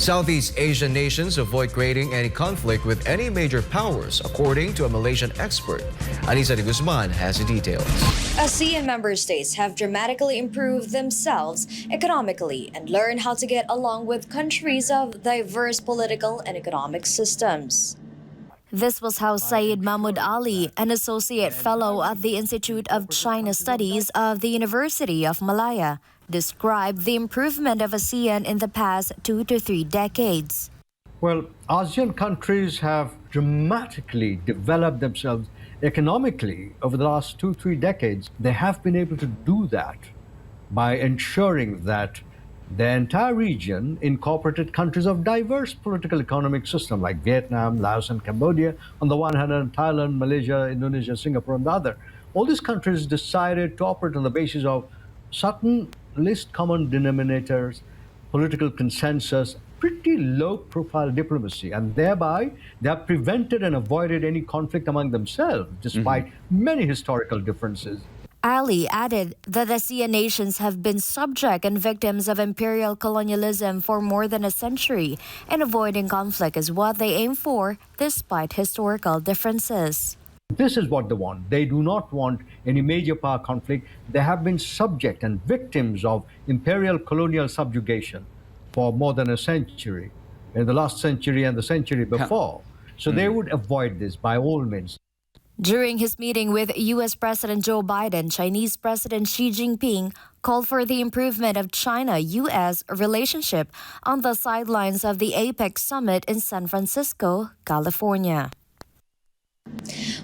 Southeast Asian nations avoid creating any conflict with any major powers, according to a Malaysian expert. Anisa de Guzman has the details. ASEAN member states have dramatically improved themselves economically and learned how to get along with countries of diverse political and economic systems. This was how Syed Mahmoud Ali, an associate fellow at the Institute of China Studies of the University of Malaya, described the improvement of ASEAN in the past 2 to 3 decades. Well, ASEAN countries have dramatically developed themselves economically over the last 2-3 decades. They have been able to do that by ensuring that the entire region incorporated countries of diverse political economic system like Vietnam, Laos, and Cambodia on the one hand, and Thailand, Malaysia, Indonesia, Singapore on the other. All these countries decided to operate on the basis of certain least common denominators, political consensus, pretty low-profile diplomacy, and thereby they have prevented and avoided any conflict among themselves, despite many historical differences. Ali added that ASEAN nations have been subject and victims of imperial colonialism for more than a century, and avoiding conflict is what they aim for, despite historical differences. This is what they want. They do not want any major power conflict. They have been subject and victims of imperial colonial subjugation for more than a century, in the last century and the century before. So they would avoid this by all means. During his meeting with U.S. President Joe Biden, Chinese President Xi Jinping called for the improvement of China-U.S. relationship on the sidelines of the APEC summit in San Francisco, California.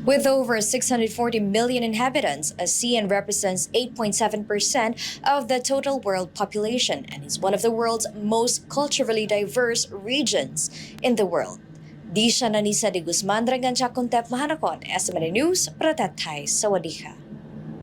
With over 640 million inhabitants, ASEAN represents 8.7% of the total world population and is one of the world's most culturally diverse regions in the world. Di siya Anisa de Guzman, Dragan Chakuntep Mahanakon, SMN News, Pratatay, Sawadika.